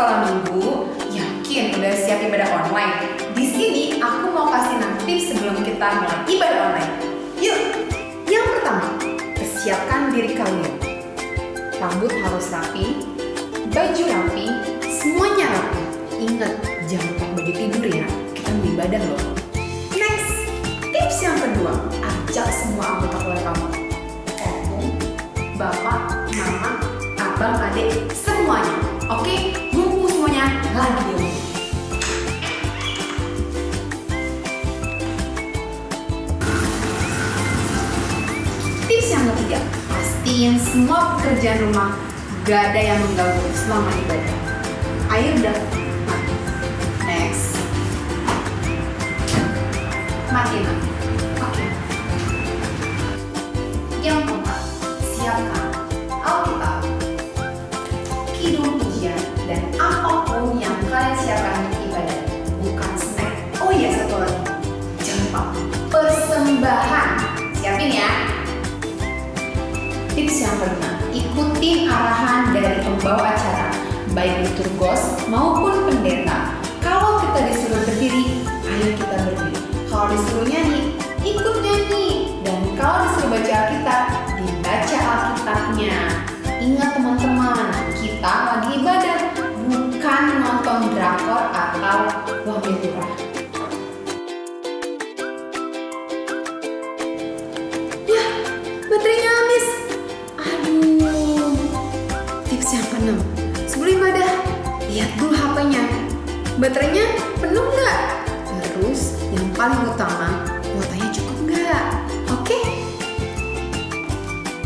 sekolah minggu, yakin udah siap ibadah online? Di sini aku mau kasih 6 tips sebelum kita mulai ibadah online. Yuk, yang pertama, persiapkan diri kalian. Rambut harus rapi, baju rapi, semuanya rapi. Ingat, jangan lupa baju tidur ya, kita mau ibadah loh. Next, tips yang kedua, ajak semua anggota keluarga kamu. Om, bapak, mama, abang, adik, semuanya. Oke, ngumpul semuanya lagi di rumah. Tips yang ketiga, pastiin semua pekerjaan rumah gak ada yang mengganggu selama ibadah. Air udah mati. Next, mati. Oke. Yang keempat, siapkan Alkitab, kidung pujian, dan apapun yang kalian siapkan untuk ibadah. Bukan snack. Oh iya, satu lagi, jangan lupa persembahan. Siapin ya. Tips yang kelima, ikutin arahan dari pembawa acara, baik liturgos maupun pendeta. Kalau kita disuruh berdiri, ayo kita berdiri. Kalau disuruh nyanyi, ikut nyanyi. Dan kalau disuruh baca Alkitab, dibaca Alkitabnya. Ingat teman-teman, kita lagi ibadah, bukan nonton drakor atau wah lurah. lihat dulu HP-nya. Baterainya penuh nggak? Terus yang paling utama, kuotanya cukup nggak? Oke?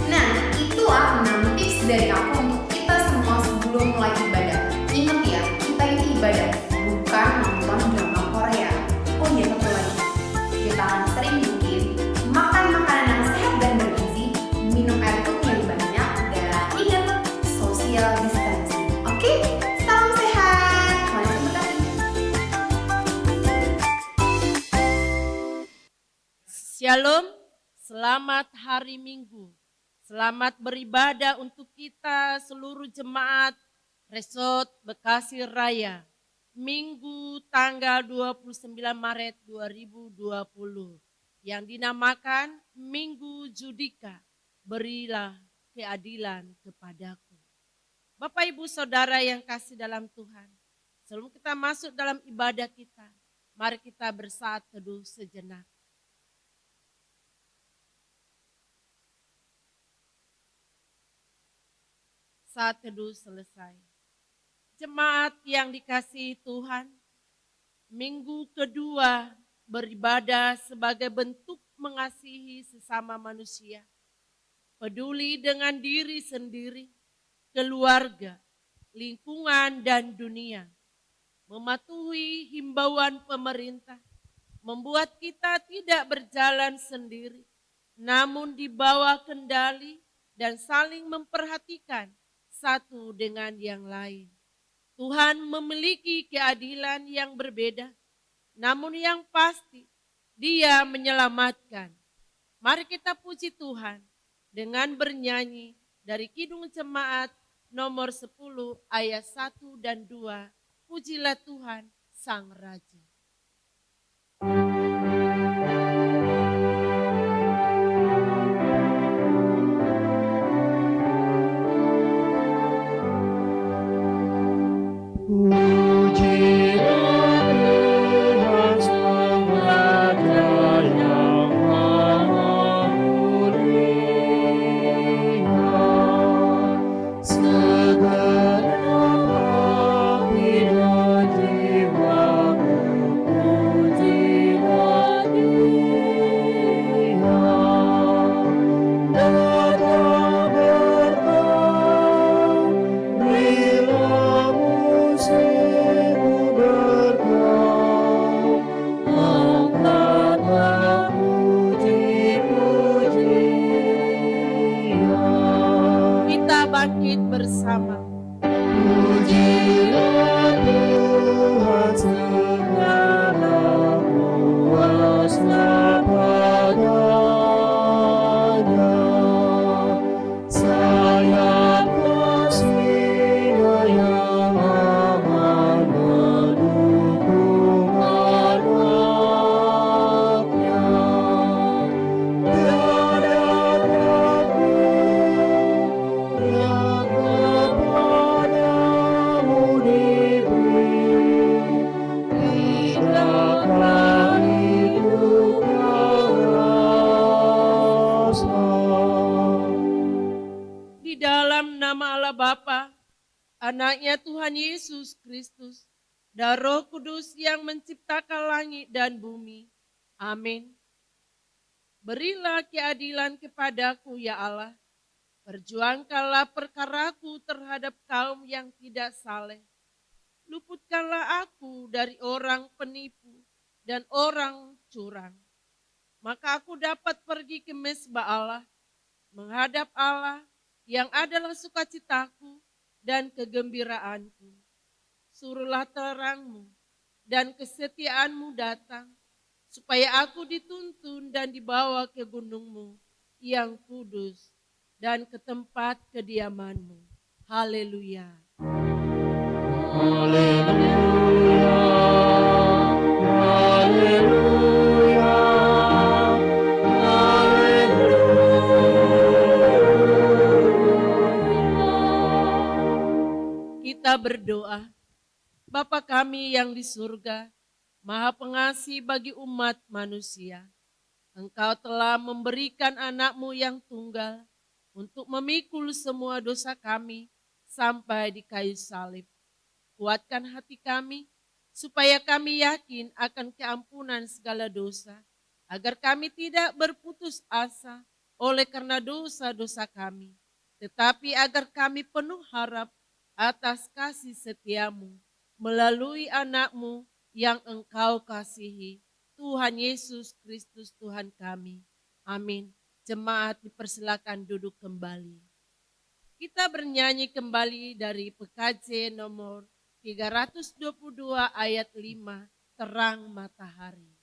Nah, itulah 6 tips dari aku untuk kita semua sebelum mulai ibadah. Ingat ya, kita ini ibadah, bukan nonton drama Korea. Oh iya, satu lagi. Kita akan sering mungkin makan makanan yang sehat dan bergizi, minum air putih yang banyak, dan ingat social distancing. Oke? Salam sehat. Tuhan memberkati. Shalom, selamat hari Minggu. Selamat beribadah untuk kita seluruh jemaat Resort Bekasi Raya. Minggu tanggal 29 Maret 2020 yang dinamakan Minggu Judika. Berilah keadilan kepadaku. Bapak Ibu Saudara yang kasih dalam Tuhan, sebelum kita masuk dalam ibadah kita, mari kita bersaat teduh sejenak. Saat teduh selesai. Jemaat yang dikasihi Tuhan, minggu kedua beribadah sebagai bentuk mengasihi sesama manusia. Peduli dengan diri sendiri, keluarga, lingkungan dan dunia. Mematuhi himbauan pemerintah, membuat kita tidak berjalan sendiri, namun di bawah kendali dan saling memperhatikan satu dengan yang lain. Tuhan memiliki keadilan yang berbeda, namun yang pasti Dia menyelamatkan. Mari kita puji Tuhan dengan bernyanyi dari Kidung Jemaat nomor 10 ayat 1 dan 2. Pujilah Tuhan Sang Raja. Bangkit bersama. Pujilah Tuhan segala kuasa padanya. Sayap kasih-Nya yang aman mendukung anaknya. Di dalam nama Allah Bapa, Anaknya Tuhan Yesus Kristus, dan Roh Kudus yang menciptakan langit dan bumi. Amin. Berilah keadilan kepadaku ya Allah. Perjuangkanlah perkaraku terhadap kaum yang tidak saleh. Luputkanlah aku dari orang penipu dan orang curang. Maka aku dapat pergi ke mezbah Allah, menghadap Allah yang adalah sukacitaku dan kegembiraanku. Suruhlah terangmu dan kesetiaanmu datang, supaya aku dituntun dan dibawa ke gunungmu yang kudus dan ke tempat kediamanmu. Haleluya. Haleluya, haleluya, haleluya. Kita berdoa. Bapa kami yang di surga, Maha Pengasih bagi umat manusia. Engkau telah memberikan anak-Mu yang tunggal untuk memikul semua dosa kami sampai di kayu salib. Kuatkan hati kami, supaya kami yakin akan keampunan segala dosa, agar kami tidak berputus asa oleh karena dosa-dosa kami, tetapi agar kami penuh harap atas kasih setiamu, melalui anakmu yang engkau kasihi, Tuhan Yesus Kristus Tuhan kami. Amin. Jemaat dipersilakan duduk kembali. Kita bernyanyi kembali dari PKJ nomor 322 ayat 5, terang matahari.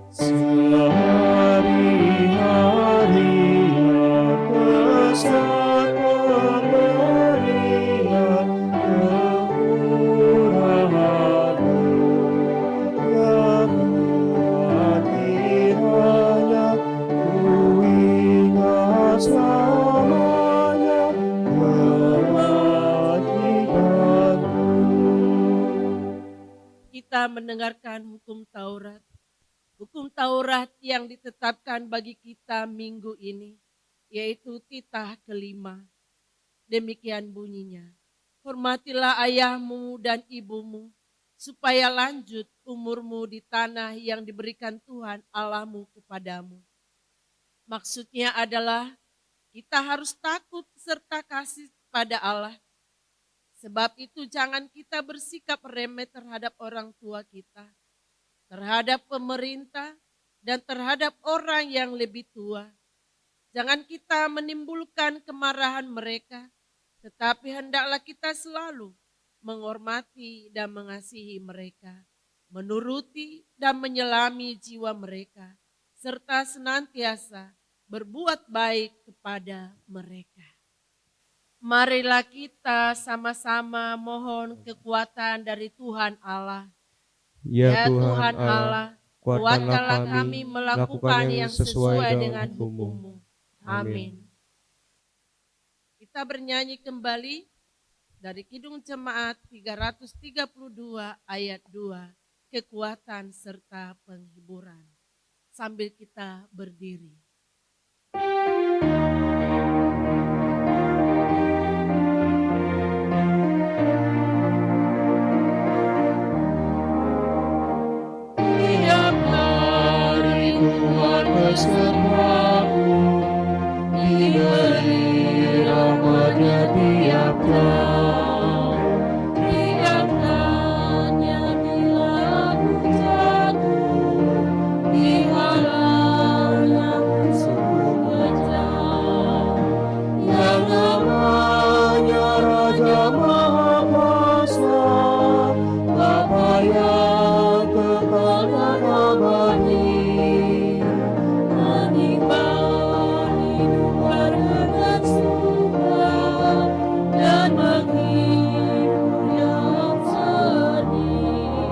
Sehari-hari besar pemberian kemurahan-Mu, yang kiranya ku ingat selamanya kewajiban-Mu. Kita mendengarkan hukum Taurat. Hukum Taurat yang ditetapkan bagi kita minggu ini, yaitu titah kelima. Demikian bunyinya. Hormatilah ayahmu dan ibumu, supaya lanjut umurmu di tanah yang diberikan Tuhan Allahmu kepadamu. Maksudnya adalah kita harus takut serta kasih pada Allah. Sebab itu jangan kita bersikap remeh terhadap orang tua kita, terhadap pemerintah, dan terhadap orang yang lebih tua. Jangan kita menimbulkan kemarahan mereka, tetapi hendaklah kita selalu menghormati dan mengasihi mereka, menuruti dan menyelami jiwa mereka, serta senantiasa berbuat baik kepada mereka. Marilah kita sama-sama mohon kekuatan dari Tuhan Allah. Ya Tuhan Allah, kuatkanlah kami melakukan yang sesuai dengan hukum-Mu. Amin. Kita bernyanyi kembali dari Kidung Jemaat 332 ayat 2, kekuatan serta penghiburan. Sambil kita berdiri. Tiap hari Tuhan besertaku, diberi rahmat-Nya tiap jam. Ringankannya bila aku jatuh, dihalangi musuh kejam. Yang namanya Raja Maha Kuasa, Bapa yang kekal dan abadi, menimba hidup dengan suka dan menghibur yang sedih.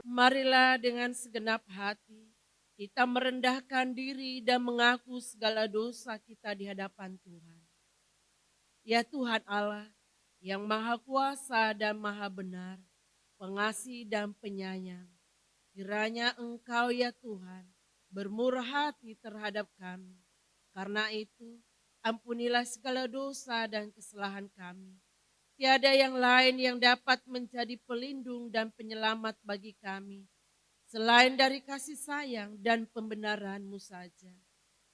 Marilah dengan segenap hati kita merendahkan diri dan mengaku segala dosa kita di hadapan Tuhan. Ya Tuhan Allah yang Maha Kuasa dan Maha Benar, pengasih dan penyayang, kiranya Engkau ya Tuhan bermurah hati terhadap kami. Karena itu ampunilah segala dosa dan kesalahan kami. Tiada yang lain yang dapat menjadi pelindung dan penyelamat bagi kami, selain dari kasih sayang dan pembenaran-Mu saja.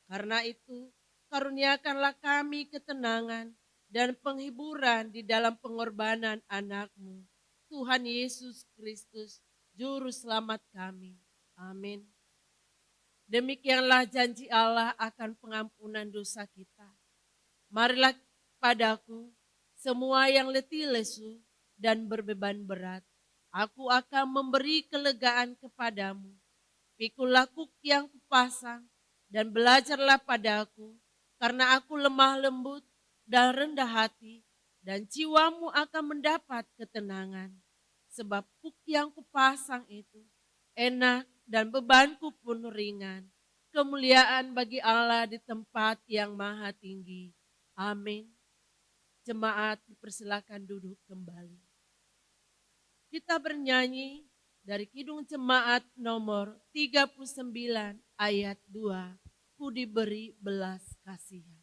Karena itu, karuniakanlah kami ketenangan dan penghiburan di dalam pengorbanan anak-Mu, Tuhan Yesus Kristus, Juru Selamat kami. Amin. Demikianlah janji Allah akan pengampunan dosa kita. Marilah padaku semua yang letih lesu dan berbeban berat, aku akan memberi kelegaan kepadamu. Pikulah kuk yang kupasang dan belajarlah padaku, karena aku lemah lembut dan rendah hati, dan jiwamu akan mendapat ketenangan. Sebab kuk yang kupasang itu enak dan bebanku pun ringan. Kemuliaan bagi Allah di tempat yang maha tinggi. Amin. Jemaat dipersilakan duduk kembali. Kita bernyanyi dari Kidung Jemaat nomor 39 ayat 2, ku diberi belas kasihan.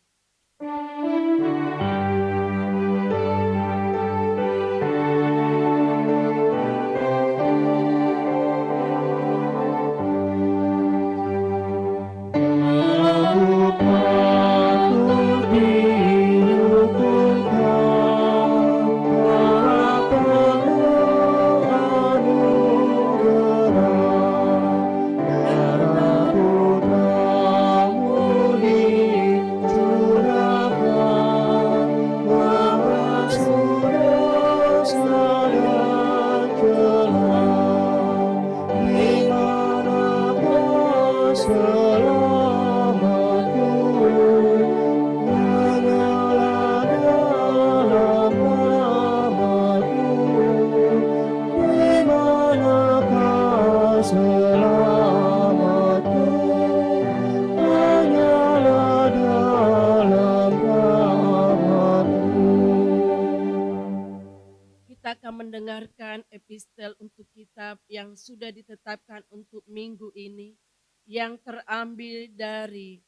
Kita akan mendengarkan epistel untuk kitab yang sudah ditetapkan untuk minggu ini, yang terambil dari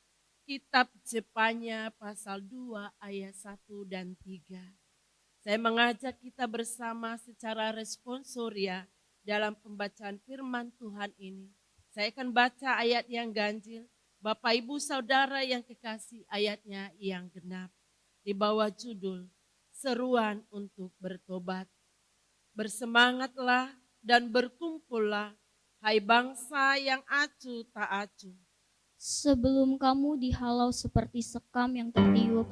kitab Jepanya pasal 2 ayat 1 dan 3. Saya mengajak kita bersama secara responsoria dalam pembacaan firman Tuhan ini. Saya akan baca ayat yang ganjil, Bapak Ibu Saudara yang kekasih, ayatnya yang genap, di bawah judul Seruan untuk Bertobat. Bersemangatlah dan berkumpullah, hai bangsa yang acuh tak acuh. Sebelum kamu dihalau seperti sekam yang tertiup,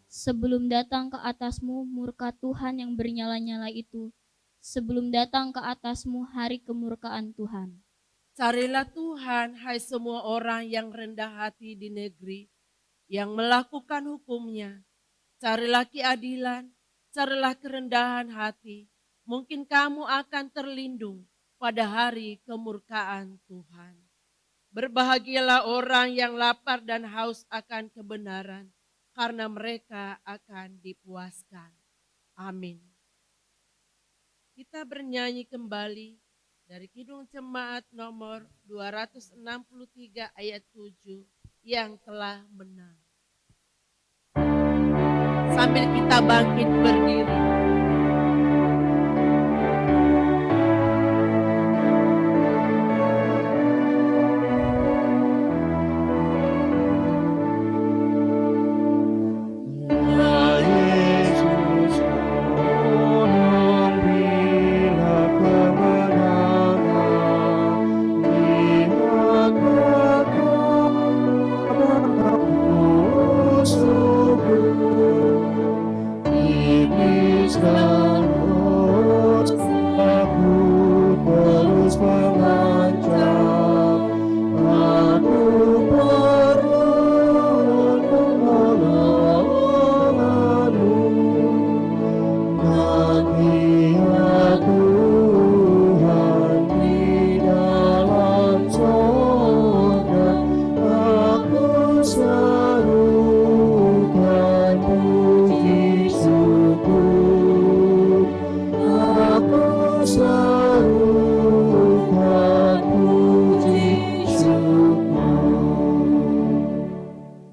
sebelum datang ke atasmu murka Tuhan yang bernyala-nyala itu, sebelum datang ke atasmu hari kemurkaan Tuhan. Carilah Tuhan, hai semua orang yang rendah hati di negeri, yang melakukan hukumnya. Carilah keadilan, carilah kerendahan hati. Mungkin kamu akan terlindung pada hari kemurkaan Tuhan. Berbahagialah orang yang lapar dan haus akan kebenaran, karena mereka akan dipuaskan. Amin. Kita bernyanyi kembali dari Kidung Jemaat nomor 263 ayat 7, yang telah menang. Sambil kita bangkit berdiri.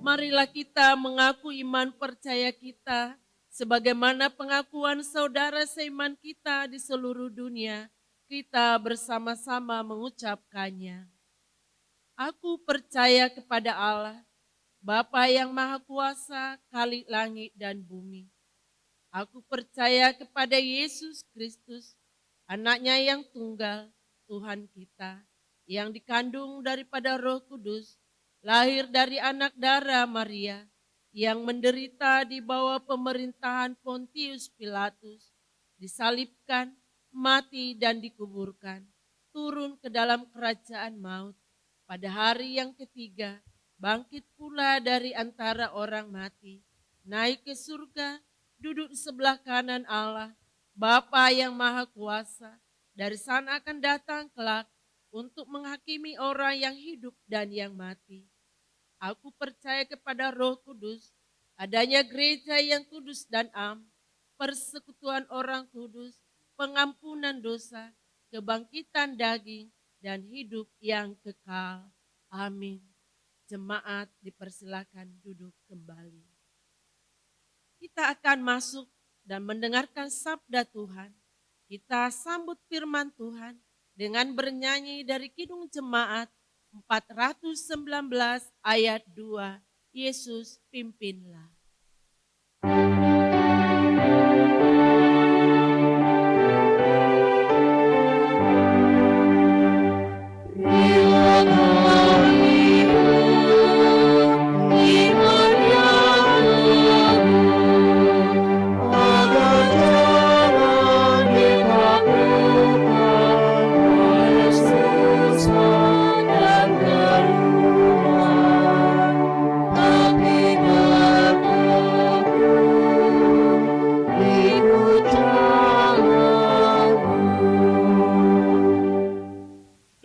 Marilah kita mengaku iman percaya kita, sebagaimana pengakuan saudara seiman kita di seluruh dunia. Kita bersama-sama mengucapkannya. Aku percaya kepada Allah, Bapa yang Maha Kuasa, Khalik langit dan bumi. Aku percaya kepada Yesus Kristus, anaknya yang tunggal, Tuhan kita, yang dikandung daripada Roh Kudus, lahir dari anak darah Maria, yang menderita di bawah pemerintahan Pontius Pilatus, disalibkan, mati dan dikuburkan, turun ke dalam kerajaan maut. Pada hari yang ketiga, bangkit pula dari antara orang mati, naik ke surga, duduk di sebelah kanan Allah, Bapa yang Maha Kuasa. Dari sana akan datang kelak untuk menghakimi orang yang hidup dan yang mati. Aku percaya kepada Roh Kudus, adanya gereja yang kudus dan am, persekutuan orang kudus, pengampunan dosa, kebangkitan daging, dan hidup yang kekal. Amin. Jemaat dipersilakan duduk kembali. Kita akan masuk dan mendengarkan sabda Tuhan. Kita sambut firman Tuhan dengan bernyanyi dari Kidung Jemaat 419 ayat 2. Yesus pimpinlah.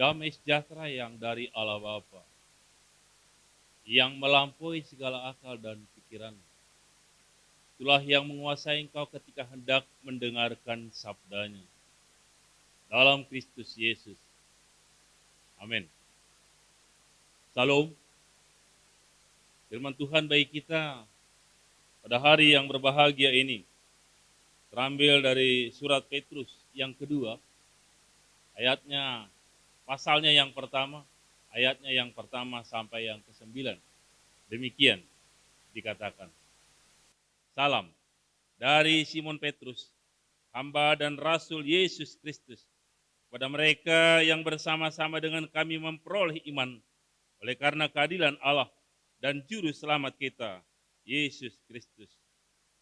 Damai sejahtera yang dari Allah Bapa, yang melampaui segala akal dan pikiran, itulah yang menguasai engkau ketika hendak mendengarkan sabdanya. Dalam Kristus Yesus. Amin. Salam. Firman Tuhan bagi kita pada hari yang berbahagia ini terambil dari surat Petrus yang kedua, pasalnya yang pertama, ayatnya yang pertama sampai yang ke-9. Demikian dikatakan. Salam dari Simon Petrus, hamba dan rasul Yesus Kristus, kepada mereka yang bersama-sama dengan kami memperoleh iman oleh karena keadilan Allah dan juru selamat kita, Yesus Kristus.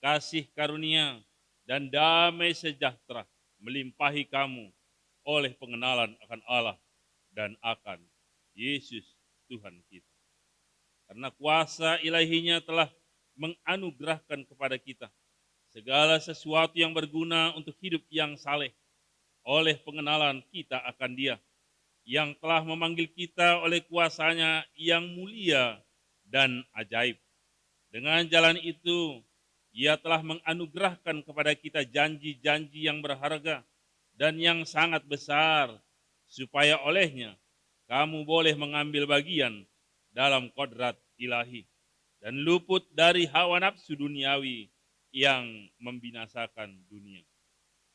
Kasih karunia dan damai sejahtera melimpahi kamu oleh pengenalan akan Allah dan akan Yesus Tuhan kita. Karena kuasa ilahinya telah menganugerahkan kepada kita segala sesuatu yang berguna untuk hidup yang saleh oleh pengenalan kita akan Dia yang telah memanggil kita oleh kuasanya yang mulia dan ajaib. Dengan jalan itu, Ia telah menganugerahkan kepada kita janji-janji yang berharga dan yang sangat besar, supaya olehnya kamu boleh mengambil bagian dalam kodrat ilahi dan luput dari hawa nafsu duniawi yang membinasakan dunia.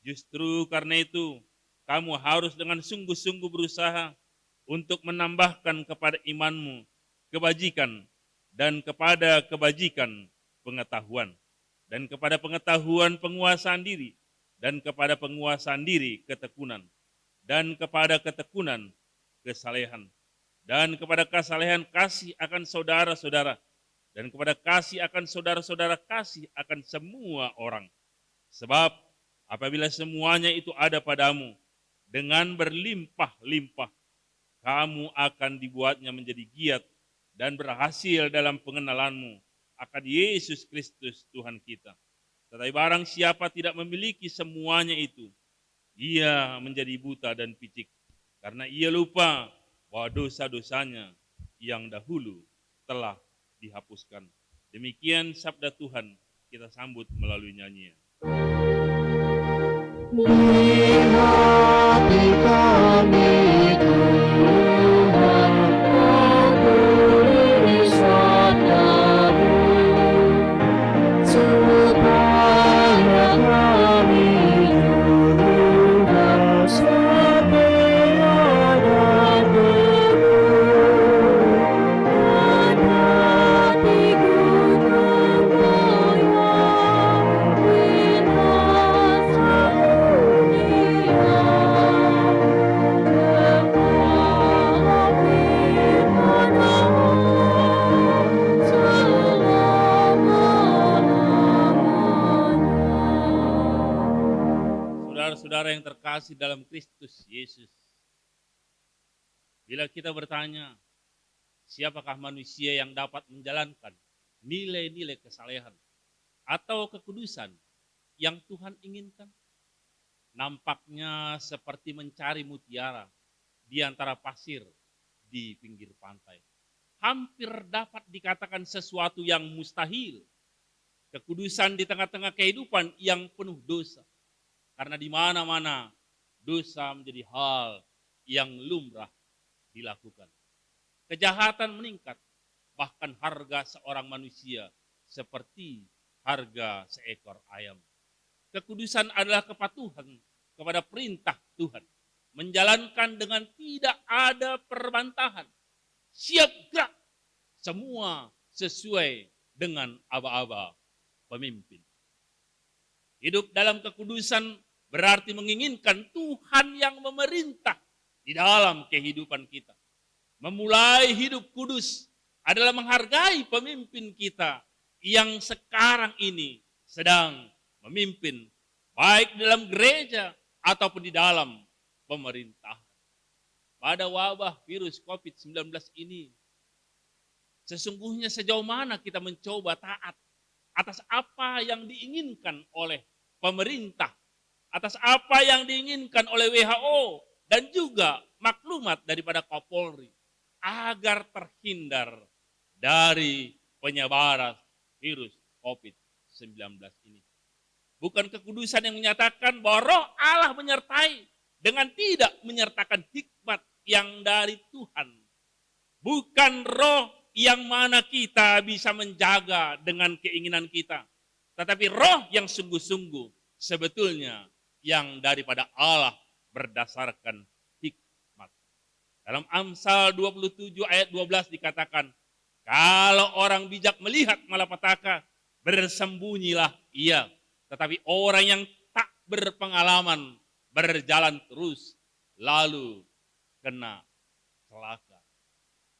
Justru karena itu, kamu harus dengan sungguh-sungguh berusaha untuk menambahkan kepada imanmu kebajikan, dan kepada kebajikan pengetahuan, dan kepada pengetahuan penguasaan diri, dan kepada penguasaan diri ketekunan, dan kepada ketekunan kesalehan, dan kepada kesalehan kasih akan saudara-saudara, dan kepada kasih akan saudara-saudara kasih akan semua orang. Sebab apabila semuanya itu ada padamu dengan berlimpah-limpah, kamu akan dibuatnya menjadi giat dan berhasil dalam pengenalanmu akan Yesus Kristus Tuhan kita. Tetapi barang siapa tidak memiliki semuanya itu, ia menjadi buta dan picik, karena ia lupa bahwa dosa-dosanya yang dahulu telah dihapuskan. Demikian sabda Tuhan, kita sambut melalui nyanyian. Di hati kami Tuhan, peduli sabda-Mu, supaya kami juga setia dan teguh, dan hati gunung goyang, bintang Saudara-saudara yang terkasih dalam Kristus Yesus, bila kita bertanya, siapakah manusia yang dapat menjalankan nilai-nilai kesalehan atau kekudusan yang Tuhan inginkan? Nampaknya seperti mencari mutiara di antara pasir di pinggir pantai. Hampir dapat dikatakan sesuatu yang mustahil. Kekudusan di tengah-tengah kehidupan yang penuh dosa. Karena di mana-mana dosa menjadi hal yang lumrah dilakukan. Kejahatan meningkat, bahkan harga seorang manusia seperti harga seekor ayam. Kekudusan adalah kepatuhan kepada perintah Tuhan, menjalankan dengan tidak ada perbantahan, siap gerak, semua sesuai dengan aba-aba pemimpin. Hidup dalam kekudusan berarti menginginkan Tuhan yang memerintah di dalam kehidupan kita. Memulai hidup kudus adalah menghargai pemimpin kita yang sekarang ini sedang memimpin, baik dalam gereja ataupun di dalam pemerintahan. Pada wabah virus COVID-19 ini, sesungguhnya sejauh mana kita mencoba taat atas apa yang diinginkan oleh pemerintah, atas apa yang diinginkan oleh WHO, dan juga maklumat daripada Kapolri, agar terhindar dari penyebaran virus COVID-19 ini. Bukan kekudusan yang menyatakan bahwa roh Allah menyertai dengan tidak menyertakan hikmat yang dari Tuhan. Bukan roh yang mana kita bisa menjaga dengan keinginan kita. Tetapi roh yang sungguh-sungguh sebetulnya yang daripada Allah berdasarkan hikmat. Dalam Amsal 27 ayat 12 dikatakan, kalau orang bijak melihat malapetaka, bersembunyilah ia. Tetapi orang yang tak berpengalaman berjalan terus, lalu kena celaka.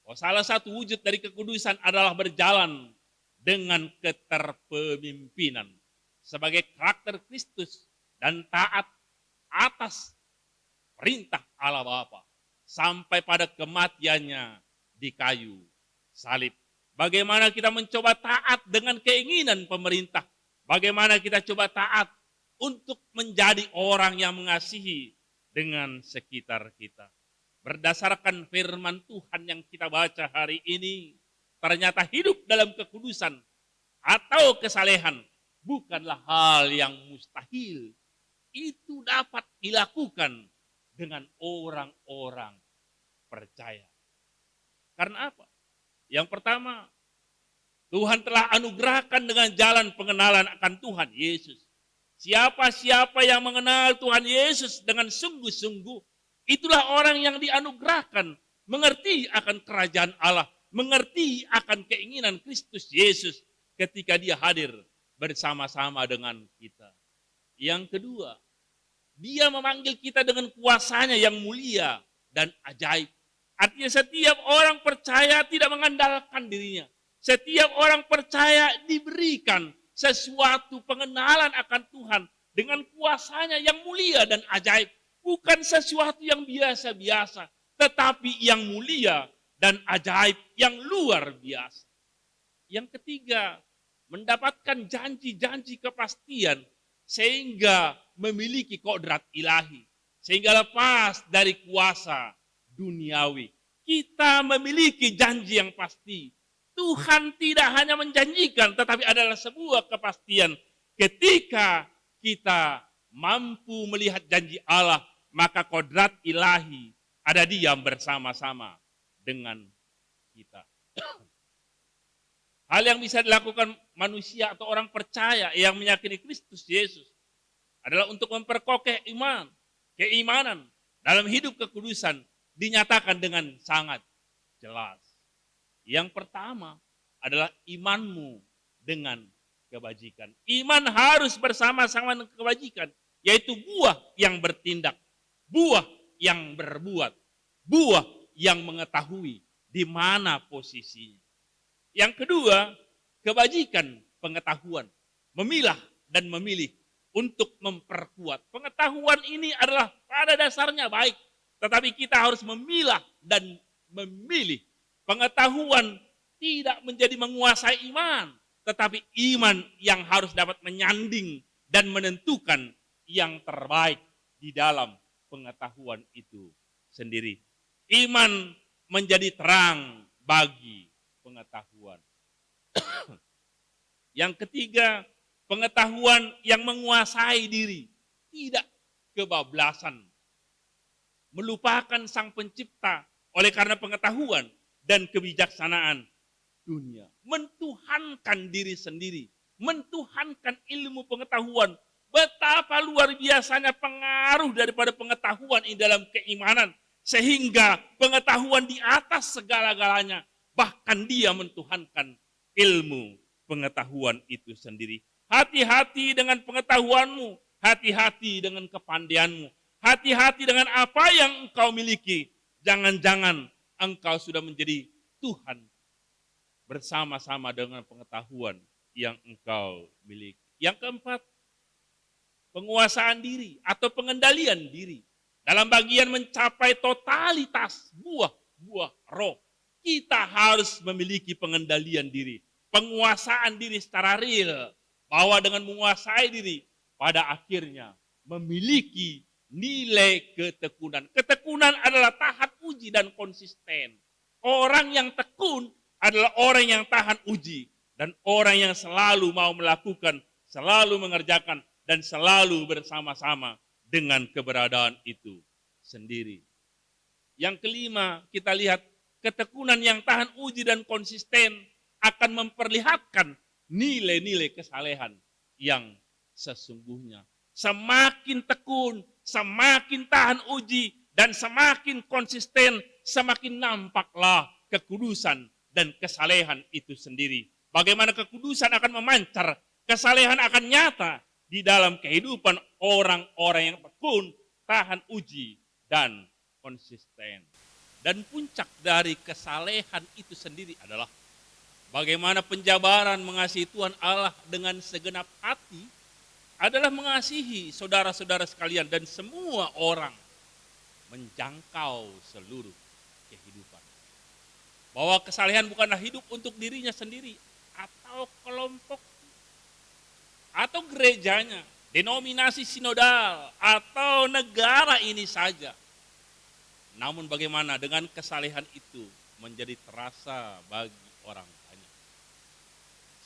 Oh, salah satu wujud dari kekudusan adalah berjalan dengan keterpemimpinan sebagai karakter Kristus dan taat atas perintah Allah Bapa sampai pada kematiannya di kayu salib. Bagaimana kita mencoba taat dengan keinginan pemerintah? Bagaimana kita coba taat untuk menjadi orang yang mengasihi dengan sekitar kita? Berdasarkan firman Tuhan yang kita baca hari ini, ternyata hidup dalam kekudusan atau kesalehan bukanlah hal yang mustahil. Itu dapat dilakukan dengan orang-orang percaya. Karena apa? Yang pertama, Tuhan telah anugerahkan dengan jalan pengenalan akan Tuhan Yesus. Siapa-siapa yang mengenal Tuhan Yesus dengan sungguh-sungguh, itulah orang yang dianugerahkan, mengerti akan kerajaan Allah, mengerti akan keinginan Kristus Yesus ketika dia hadir bersama-sama dengan kita. Yang kedua, dia memanggil kita dengan kuasanya yang mulia dan ajaib. Artinya setiap orang percaya tidak mengandalkan dirinya. Setiap orang percaya diberikan sesuatu pengenalan akan Tuhan dengan kuasanya yang mulia dan ajaib. Bukan sesuatu yang biasa-biasa, tetapi yang mulia dan ajaib yang luar biasa. Yang ketiga, mendapatkan janji-janji kepastian sehingga memiliki kodrat ilahi. Sehingga lepas dari kuasa duniawi. Kita memiliki janji yang pasti. Tuhan tidak hanya menjanjikan, tetapi adalah sebuah kepastian. Ketika kita mampu melihat janji Allah, maka kodrat ilahi ada diam bersama-sama dengan kita. Hal yang bisa dilakukan manusia atau orang percaya yang meyakini Kristus Yesus adalah untuk memperkokoh iman, keimanan dalam hidup kekudusan dinyatakan dengan sangat jelas. Yang pertama adalah imanmu dengan kebajikan. Iman harus bersama-sama dengan kebajikan, yaitu buah yang bertindak, buah yang berbuat, buah yang mengetahui di mana posisinya. Yang kedua, kebajikan pengetahuan, memilah dan memilih untuk memperkuat. Pengetahuan ini adalah pada dasarnya baik, tetapi kita harus memilah dan memilih. Pengetahuan tidak menjadi menguasai iman, tetapi iman yang harus dapat menyanding dan menentukan yang terbaik di dalam pengetahuan itu sendiri. Iman menjadi terang bagi pengetahuan. Yang ketiga, pengetahuan yang menguasai diri, tidak kebablasan, melupakan Sang Pencipta oleh karena pengetahuan dan kebijaksanaan dunia. Mentuhankan diri sendiri, mentuhankan ilmu pengetahuan. Betapa luar biasanya pengaruh daripada pengetahuan ini dalam keimanan. Sehingga pengetahuan di atas segala-galanya. Bahkan dia mentuhankan ilmu pengetahuan itu sendiri. Hati-hati dengan pengetahuanmu. Hati-hati dengan kepandaianmu. Hati-hati dengan apa yang engkau miliki. Jangan-jangan engkau sudah menjadi Tuhan bersama-sama dengan pengetahuan yang engkau miliki. Yang keempat, penguasaan diri atau pengendalian diri. Dalam bagian mencapai totalitas buah-buah roh. Kita harus memiliki pengendalian diri. Penguasaan diri secara real. Bahwa dengan menguasai diri, pada akhirnya memiliki nilai ketekunan. Ketekunan adalah tahan uji dan konsisten. Orang yang tekun adalah orang yang tahan uji. Dan orang yang selalu mau melakukan, selalu mengerjakan, dan selalu bersama-sama dengan keberadaan itu sendiri. Yang kelima, kita lihat ketekunan yang tahan uji dan konsisten akan memperlihatkan nilai-nilai kesalehan yang sesungguhnya. Semakin tekun, semakin tahan uji, dan semakin konsisten, semakin nampaklah kekudusan dan kesalehan itu sendiri. Bagaimana kekudusan akan memancar, kesalehan akan nyata di dalam kehidupan orang-orang yang tekun, tahan uji, dan konsisten. Dan puncak dari kesalehan itu sendiri adalah bagaimana penjabaran mengasihi Tuhan Allah dengan segenap hati adalah mengasihi saudara-saudara sekalian dan semua orang menjangkau seluruh kehidupan. Bahwa kesalehan bukanlah hidup untuk dirinya sendiri atau kelompok atau gerejanya, denominasi sinodal, atau negara ini saja. Namun bagaimana dengan kesalehan itu menjadi terasa bagi orang banyak.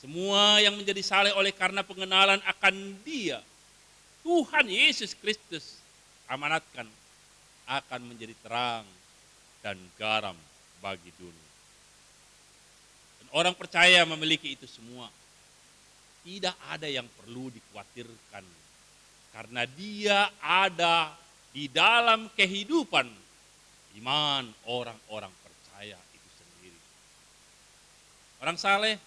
Semua yang menjadi saleh oleh karena pengenalan akan Dia, Tuhan Yesus Kristus, amanatkan akan menjadi terang dan garam bagi dunia. Dan orang percaya memiliki itu semua. Tidak ada yang perlu dikhawatirkan karena dia ada di dalam kehidupan iman orang-orang percaya itu sendiri. Orang saleh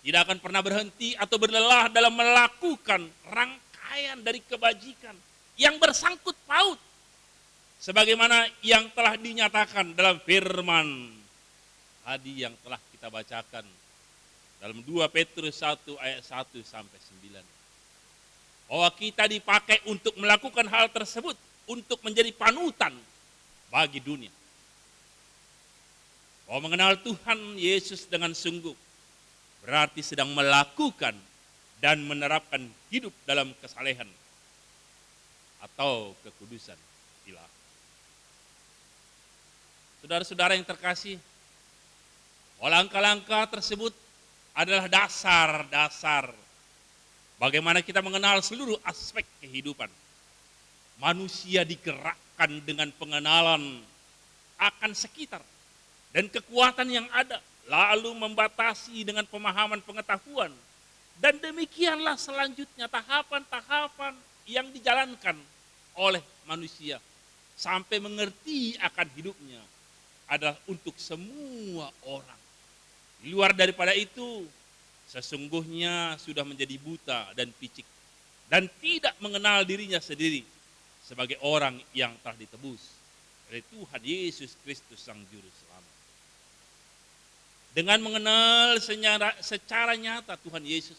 tidak akan pernah berhenti atau berlelah dalam melakukan rangkaian dari kebajikan yang bersangkut paut sebagaimana yang telah dinyatakan dalam firman tadi yang telah kita bacakan dalam 2 Petrus 1 ayat 1 sampai 9. Bahwa kita dipakai untuk melakukan hal tersebut untuk menjadi panutan bagi dunia. Bahwa mengenal Tuhan Yesus dengan sungguh berarti sedang melakukan dan menerapkan hidup dalam kesalehan atau kekudusan ilahi. Saudara-saudara yang terkasih, langkah-langkah tersebut adalah dasar-dasar bagaimana kita mengenal seluruh aspek kehidupan. Manusia digerakkan dengan pengenalan akan sekitar dan kekuatan yang ada, lalu membatasi dengan pemahaman pengetahuan. Dan demikianlah selanjutnya tahapan-tahapan yang dijalankan oleh manusia sampai mengerti akan hidupnya adalah untuk semua orang. Di luar daripada itu, sesungguhnya sudah menjadi buta dan picik dan tidak mengenal dirinya sendiri sebagai orang yang telah ditebus oleh Tuhan Yesus Kristus Sang Juru Selamat. Dengan mengenal secara nyata Tuhan Yesus,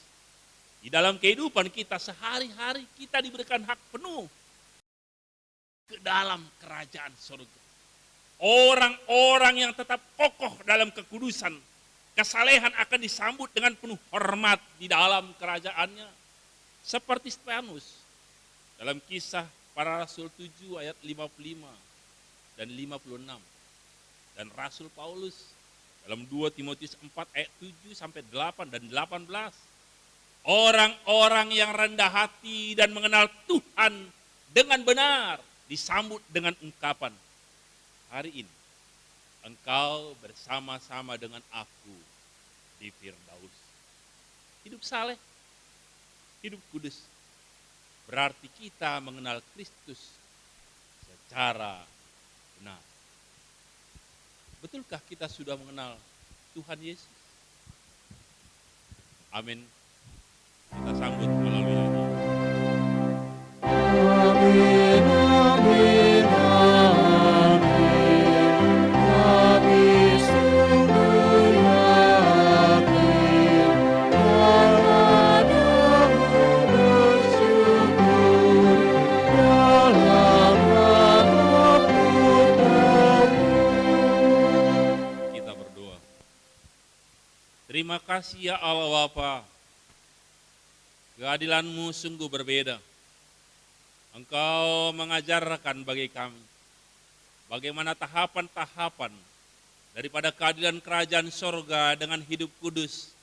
di dalam kehidupan kita sehari-hari kita diberikan hak penuh ke dalam kerajaan surga. Orang-orang yang tetap kokoh dalam kekudusan, kesalehan akan disambut dengan penuh hormat di dalam kerajaannya. Seperti Stefanus dalam Kisah Para Rasul 7 ayat 55 dan 56. Dan Rasul Paulus dalam 2 Timotius 4 ayat 7 sampai 8 dan 18. Orang-orang yang rendah hati dan mengenal Tuhan dengan benar disambut dengan ungkapan, hari ini engkau bersama-sama dengan aku di Firdaus. Hidup saleh, hidup kudus, berarti kita mengenal Kristus secara benar. Betulkah kita sudah mengenal Tuhan Yesus? Amin. Kita sambut melalui nyanyi. Amin, amin, amin. Kami sungguh yakin kepadamu bersyukur dalam rahmat-Mu. Kita berdoa. Terima kasih ya Allah Bapa. Keadilan-Mu sungguh berbeda. Engkau mengajarkan bagi kami bagaimana tahapan-tahapan daripada keadilan kerajaan sorga dengan hidup kudus,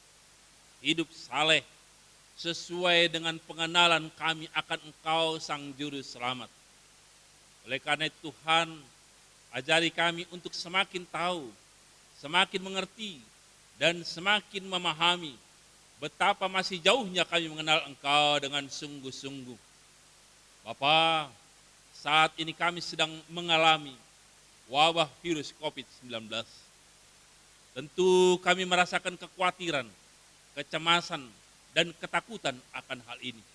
hidup saleh, sesuai dengan pengenalan kami akan Engkau Sang Juru Selamat. Oleh karena itu Tuhan, ajari kami untuk semakin tahu, semakin mengerti, dan semakin memahami betapa masih jauhnya kami mengenal Engkau dengan sungguh-sungguh. Bapa, saat ini kami sedang mengalami wabah virus COVID-19. Tentu kami merasakan kekhawatiran, kecemasan, dan ketakutan akan hal ini.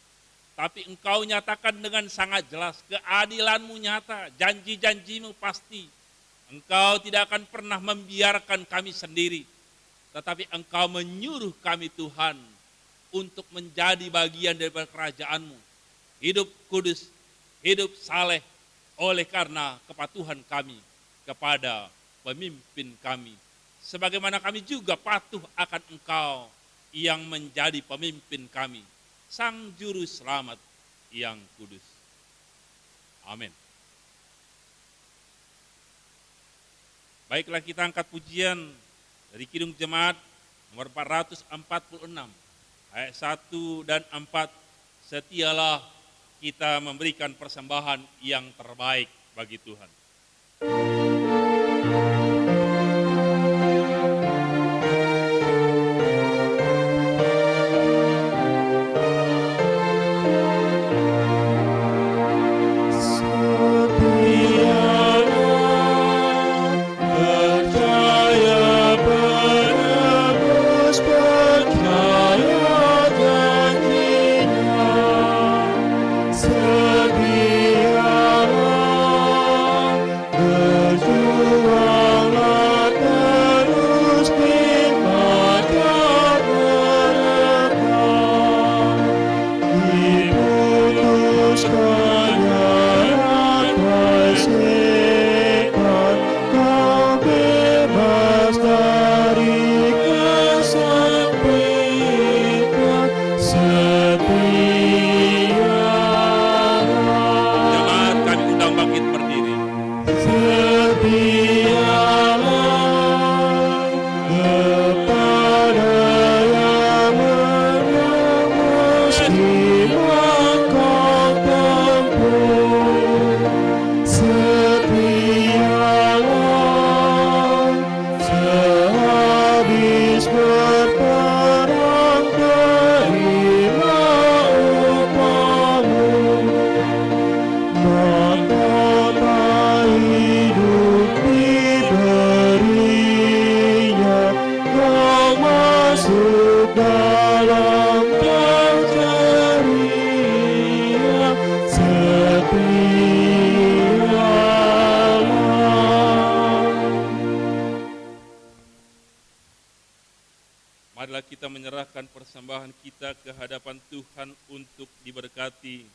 Tapi Engkau nyatakan dengan sangat jelas, keadilan-Mu nyata, janji-janji-Mu pasti. Engkau tidak akan pernah membiarkan kami sendiri, tetapi Engkau menyuruh kami Tuhan untuk menjadi bagian daripada kerajaan-Mu. Hidup kudus, hidup saleh, oleh karena kepatuhan kami kepada pemimpin kami. Sebagaimana kami juga patuh akan Engkau yang menjadi pemimpin kami, Sang Juru Selamat yang kudus. Amin. Baiklah, kita angkat pujian dari Kidung Jemaat nomor 446, ayat 1 dan 4. Setialah kita memberikan persembahan yang terbaik bagi Tuhan. Marilah kita menyerahkan persembahan kita ke hadapan Tuhan untuk diberkati.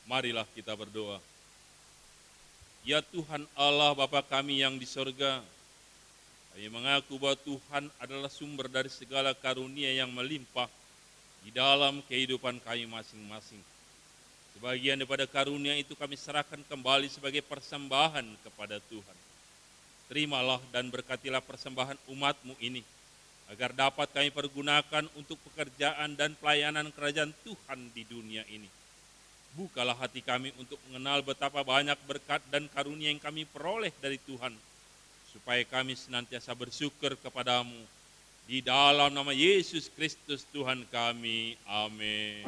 Marilah kita berdoa. Ya Tuhan Allah Bapa kami yang di sorga, kami mengaku bahwa Tuhan adalah sumber dari segala karunia yang melimpah di dalam kehidupan kami masing-masing. Sebagian daripada karunia itu kami serahkan kembali sebagai persembahan kepada Tuhan. Terimalah dan berkatilah persembahan umat-Mu ini, agar dapat kami pergunakan untuk pekerjaan dan pelayanan kerajaan Tuhan di dunia ini. Bukalah hati kami untuk mengenal betapa banyak berkat dan karunia yang kami peroleh dari Tuhan, supaya kami senantiasa bersyukur kepadamu. Di dalam nama Yesus Kristus Tuhan kami. Amin.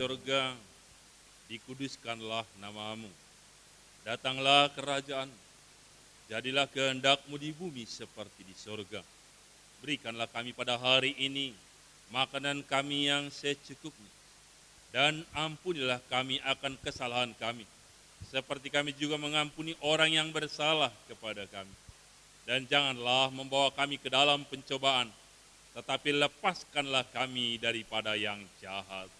Surga, dikuduskanlah namamu. Datanglah kerajaan, jadilah kehendak-Mu di bumi seperti di surga. Berikanlah kami pada hari ini makanan kami yang secukupnya, dan ampunilah kami akan kesalahan kami, seperti kami juga mengampuni orang yang bersalah kepada kami. Dan janganlah membawa kami ke dalam pencobaan, tetapi lepaskanlah kami daripada yang jahat.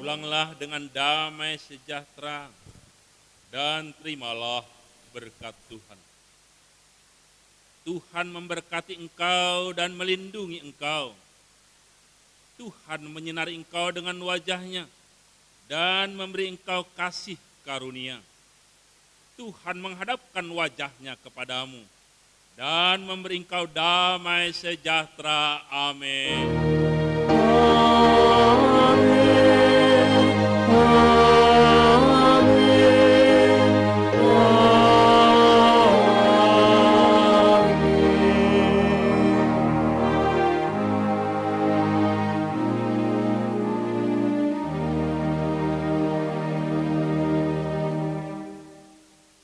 Pulanglah dengan damai sejahtera dan terimalah berkat Tuhan. Tuhan memberkati engkau dan melindungi engkau. Tuhan menyinari engkau dengan wajah-Nya dan memberi engkau kasih karunia. Tuhan menghadapkan wajah-Nya kepadamu dan memberi engkau damai sejahtera. Amin.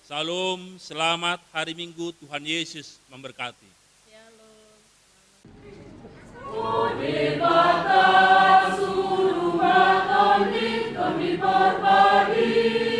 Salam, selamat hari Minggu, Tuhan Yesus memberkati. Di batas suruh kami berbagi.